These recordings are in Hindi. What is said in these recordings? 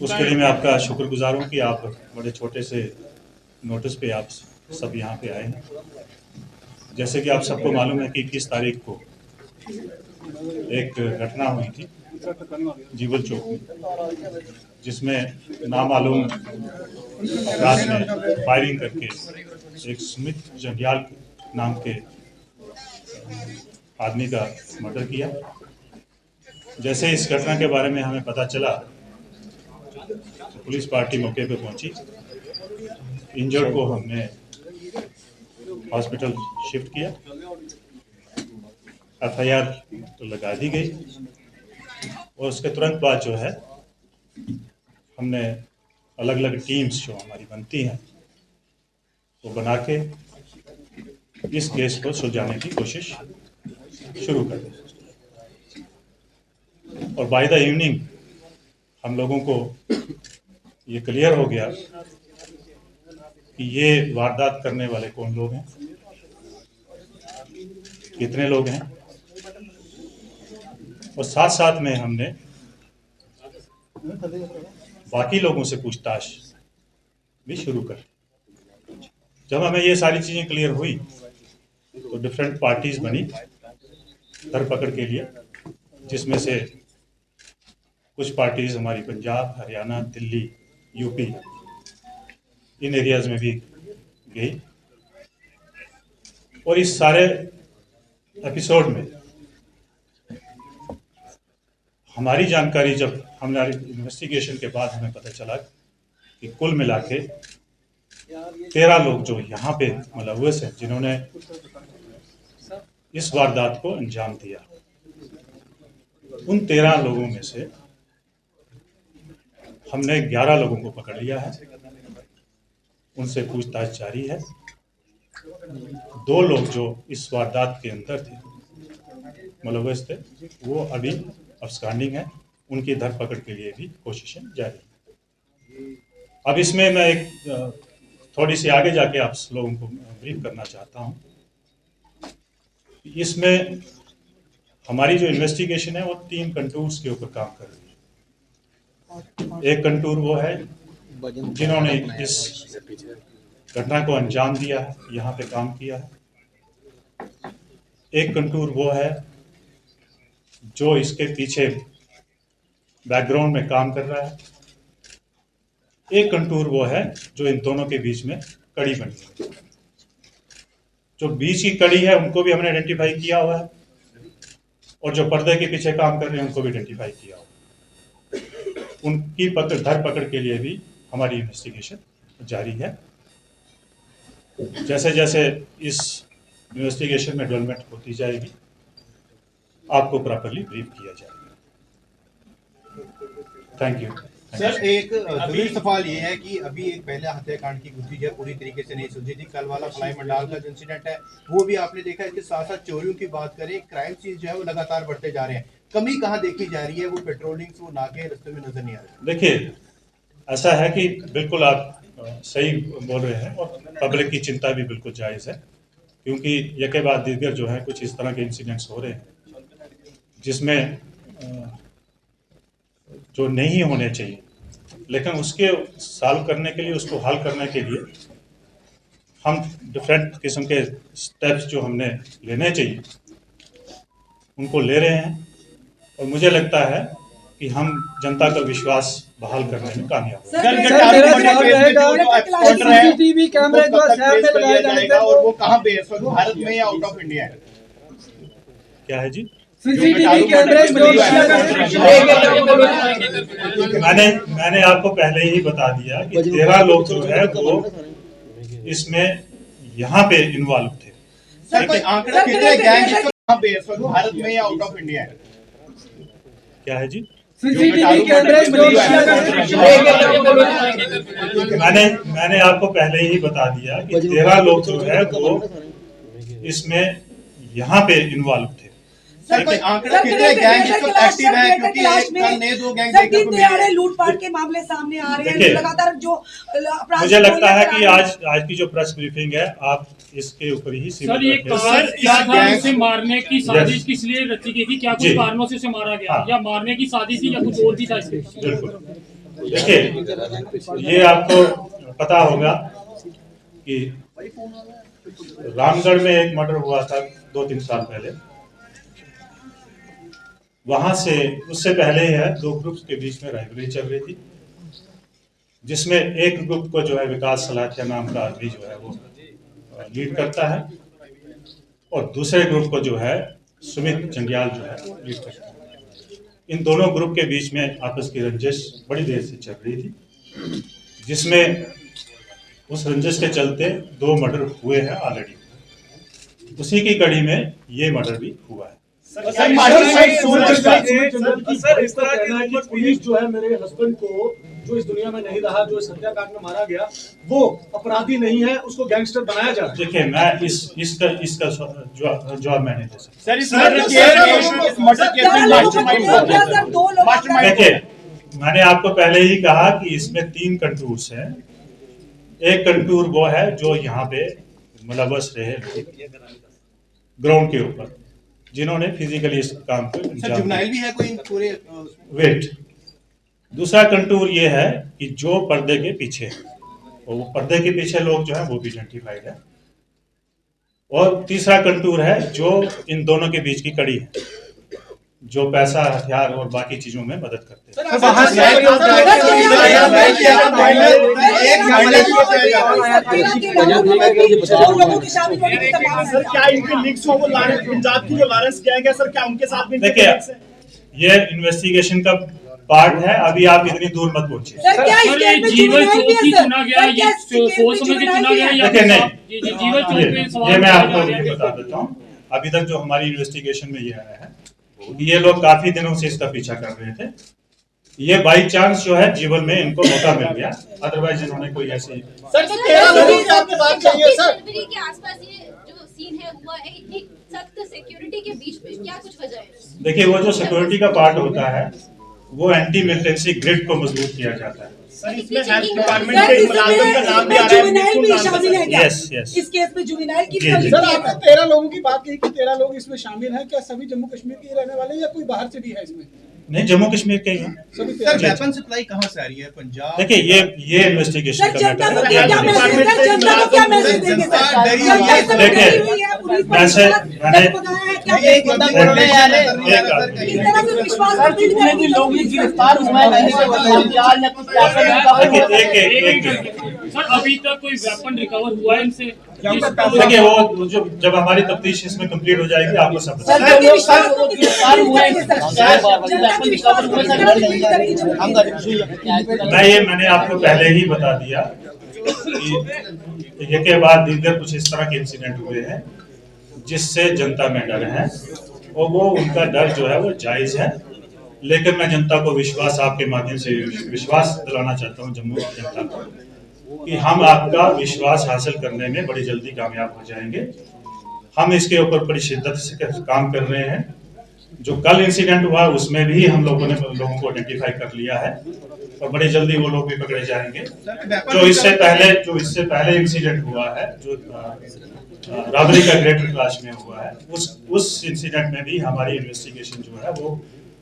उसके लिए मैं आपका शुक्रगुजार हूँ कि आप बड़े छोटे से नोटिस पे आप सब यहाँ पे आए हैं। जैसे कि आप सबको मालूम है कि 21 तारीख को एक घटना हुई थी जीवल चौक में, जिसमें नामालूम अपराध ने फायरिंग करके एक सुमित जंडियाल नाम के आदमी का मर्डर किया। जैसे इस घटना के बारे में हमें पता चला तो पुलिस पार्टी मौके पे पहुंची। इंजर्ड को हमने हॉस्पिटल शिफ्ट किया, एफआईआर तो लगा दी गई और उसके तुरंत बाद जो है हमने अलग अलग टीम्स जो हमारी बनती हैं वो बना के इस केस को सुलझाने की कोशिश शुरू कर दी। और बाय द इवनिंग हम लोगों को ये क्लियर हो गया कि ये वारदात करने वाले कौन लोग हैं, कितने लोग हैं, और साथ साथ में हमने बाकी लोगों से पूछताछ भी शुरू कर। जब हमें ये सारी चीजें क्लियर हुई तो डिफरेंट पार्टीज बनी धरपकड़ के लिए, जिसमें से कुछ पार्टीज हमारी Punjab, Haryana, Delhi, UP in areas में भी गई। और इस सारे एपिसोड में हमारी जानकारी, जब हमारी इन्वेस्टिगेशन के बाद हमें पता चला कि कुल मिला के 13 लोग जो यहाँ पे मुलव्वस हैं, जिन्होंने इस वारदात को अंजाम दिया, उन 13 लोगों में से हमने 11 लोगों को पकड़ लिया है, उनसे पूछताछ जारी है। 2 लोग जो इस वारदात के अंदर थे, मुलव्वस थे, वो अभी अब्सकॉन्डिंग है, उनकी धरपकड़ के लिए भी कोशिशें जारी हैं। अब इसमें मैं एक थोड़ी सी आगे जाके आप लोगों को ब्रीफ करना चाहता हूँ। इसमें हमारी जो इन्वेस्टिगेशन है वो 3 कंटूर्स के ऊपर काम कर रही है। एक कंटूर वो है जिन्होंने इस घटना को अंजाम दिया है, यहाँ पे काम किया है। एक कंटूर वो है जो इसके पीछे बैकग्राउंड में काम कर रहा है। एक कंटूर वो है जो इन दोनों के बीच में कड़ी बनी है। जो बीच की कड़ी है उनको भी हमने आइडेंटिफाई किया हुआ है, और जो पर्दे के पीछे काम कर रहे हैं उनको भी आइडेंटिफाई किया हुआ है। उनकी धरपकड़ के लिए भी हमारी इन्वेस्टिगेशन जारी है। जैसे जैसे इस इन्वेस्टिगेशन में डेवलपमेंट होती जाएगी आपको प्रॉपर्ली ब्रीफ किया जाएगा। Thank you. सर, एक जरूरी सवाल ये है कि अभी एक पहले हत्याकांड की गुत्थी जो पूरी तरीके से नहीं सुलझी थी। कल वाला फ्लाई मंडाल का जो इंसिडेंट है वो भी आपने देखा। इसके साथ साथ चोरियों की बात करें, क्राइम सीन्स जो है वो लगातार बढ़ते जा रहे हैं। कमी कहाँ देखी जा रही है? वो पेट्रोलिंग, वो नाके रास्ते में नजर नहीं आ रहे। देखिए, ऐसा है कि बिल्कुल आप सही बोल रहे हैं, और पब्लिक की चिंता भी बिल्कुल जायज़ है, क्योंकि एक के बाद दीगर जो है कुछ इस तरह के इंसिडेंट्स हो रहे हैं जिसमें जो नहीं होने चाहिए, लेकिन उसके सॉल्व करने के लिए, उसको हल करने के लिए हम डिफरेंट किस्म के स्टेप्स जो हमने लेने चाहिए उनको ले रहे हैं। और मुझे लगता है कि हम जनता का विश्वास बहाल करने में कामयाब सीसीटीवी कैमरे जो शहर में लगाए जाएंगे और वो कहाँ पे है? भारत में या आउट ऑफ इंडिया है? क्या है जी? सीसीटीवी कैमरे मैंने आपको पहले ही बता दिया कि 13 लोग जो है वो इसमें यहाँ पे इन्वॉल्व थे। सर, कोई आंकड़ा कितने गैंग कहाँ पे है? भारत में या आउट ऑफ इंडिया है? क्या है जी? सीसीटीवी कैमरे मैंने आपको पहले ही बता दिया कि 13 लोग जो है वो इसमें यहाँ पे इन्वॉल्व थे। सर, कोई आंकड़ा कितने गैंग एक्टिव है? क्योंकि एक नए 2 गैंग देखने को मिले। लूटपाट के मामले सामने आ रहे हैं लगातार। जो मुझे लगता है कि आज की जो प्रेस ब्रीफिंग है आप इसके ऊपर ही सर, ये कार से मारने की साजिश किस लिए रची गई थी? क्या कुछ कारणों से उसे मारा गया, या मारने की साजिश थी, या कुछ और भी था इसके? बिल्कुल देखिए, ये आपको पता होगा कि रामगढ़ में एक मर्डर हुआ था 2-3 साल पहले। वहां से उससे पहले ही है 2 ग्रुप्स के बीच में राइवलरी चल रही थी, जिसमें एक ग्रुप को जो है विकास सलाथिया नाम का आदमी जो है वो लीड करता है और दूसरे ग्रुप को जो है सुमित जंडियाल जो है लीड करता है। इन दोनों ग्रुप के बीच में आपस की रंजिश बड़ी देर से चल रही थी, जिसमें उस रंजिश के चलते 2 मर्डर हुए हैं ऑलरेडी। उसी की कड़ी में ये मर्डर भी हुआ है। सर, इस तरह कहना है कि पुलिस जो है मेरे हस्बैंड को जो इस दुनिया में नहीं रहा, जो इस हत्याकांड में मारा गया, वो अपराधी नहीं है, उसको गैंगस्टर बनाया जा रहा है। देखिए, मैं इसका जवाब मैं नहीं दे सकता। देखिए, मैंने आपको पहले ही कहा कि इसमें 3 कंटूर्स हैं। एक कंटूर वो है जो यहाँ पे मुलव्वस रहे ग्राउंड के ऊपर, जिन्होंने फिजिकली इस काम को जुवेनाइल भी है कोई पूरे वेट। दूसरा कंटूर ये है कि जो पर्दे के पीछे है, वो पर्दे के पीछे लोग जो है वो भी आइडेंटिफाइड है। और तीसरा कंटूर है जो इन दोनों के बीच की कड़ी है, जो पैसा, हथियार और बाकी चीजों में मदद करते हैं। देखिए, ये इन्वेस्टिगेशन का पार्ट है, अभी आप इतनी दूर मत पहुंचिए। देखिए, नहीं, ये मैं आपको बता देता हूँ। अभी तक जो हमारी इन्वेस्टिगेशन में ये आया है, ये लोग काफी दिनों से इसका पीछा कर रहे थे। ये बाई चांस जो है जीवन में इनको मौका मिल गया, अदरवाइज इन्होंने कोई ऐसी सर, तो 13 लोगों की आपने बात कही है सर। जनवरी के आसपास ये जो सीन है हुआ है, इतनी सख्त सिक्योरिटी के बीच में क्या कुछ वजह है? देखिए, वो जो सिक्योरिटी का पार्ट होता है वो एंटी मिलिटेंसी ग्रिड को मजबूत किया जाता है। सर, इसमें हेल्थ डिपार्टमेंट के मुलाजिम का नाम भी आ रहा है। जुवेनाइल भी शामिल है क्या? Yes, yes. इस केस में जुवेनाइल की जी, जी। सर, आपने 13 लोगों की बात कही कि 13 लोग इसमें शामिल हैं, क्या सभी जम्मू कश्मीर के रहने वाले हैं या कोई बाहर से भी है इसमें? नहीं, जम्मू कश्मीर के ही हैं। सर, वेपन सप्लाई कहाँ से आ रही है? पंजाब? देखिए, ये इन्वेस्टिगेशन सर, का जनता को मैटर क्या है। मैसेज है? जनता को क्या मैसेज देंगे सर? जनता इस समय डरी हुई है, पुलिस पर वैसे मैंने बताया है क्या? एक बंदा बोल रहे हैं यार, इस तरह से विश्वास करते हैं कि लोग गिरफ्तार हुए हैं, सर अभी तक कोई वेपन रिकवर हुआ है इनसे? देखिए, वो जब हमारी तफ्तीश इसमें कंप्लीट हो जाएगी आपको सब सर, बताएंगे। जो विश्वास को गिरफ्तार हुए हैं जनता की विश्वास को किस तरह से डील करेगी जनता? मैंने आपको पहले ही बता दिया कि ये के बाद दीगर कुछ इस तरह के इंसिडेंट हुए हैं जिससे जनता में डर है, और वो उनका डर जो है वो जायज है। लेकिन मैं जनता को विश्वास, आपके माध्यम से विश्वास दिलाना चाहता हूँ जम्मू जनता को, कि हम आपका विश्वास हासिल करने में बड़ी जल्दी कामयाब हो जाएंगे। हम इसके ऊपर बड़ी शिद्दत से काम कर रहे हैं। जो कल इंसिडेंट हुआ उसमें भी हम लोगों ने लोगों को आइडेंटिफाई कर लिया है और बड़ी जल्दी वो लोग भी पकड़े जाएंगे। जो इससे पहले इंसिडेंट हुआ है, जो राबरी का ग्रेटर क्लास में हुआ है, उस इंसिडेंट में भी हमारी इन्वेस्टिगेशन जो है वो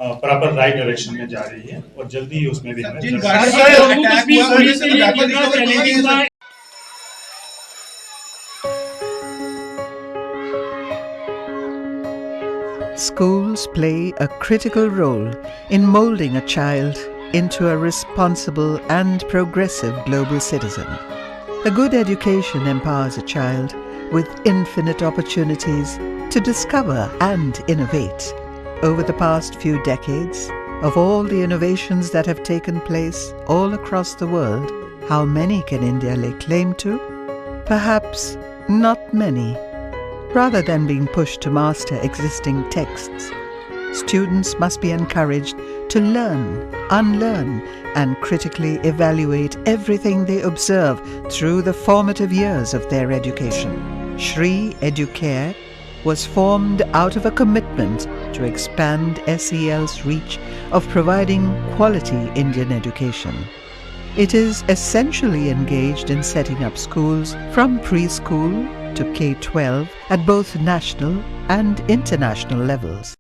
प्रॉपर राइट डायरेक्शन में जा रही है और जल्दी ही उसमें भी हमें Schools play a critical role in molding a child into a responsible and progressive global citizen. A good education empowers a child with infinite opportunities to discover and innovate. Over the past few decades, of all the innovations that have taken place all across the world, how many can India lay claim to? Perhaps not many. Rather than being pushed to master existing texts, students must be encouraged to learn, unlearn, and critically evaluate everything they observe through the formative years of their education. Shri Educare was formed out of a commitment to expand SEL's reach of providing quality Indian education. It is essentially engaged in setting up schools from preschool to K-12 at both national and international levels.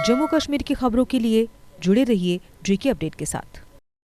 Jammu Kashmir की खबरों के लिए जुड़े रहिए JK अपडेट के साथ।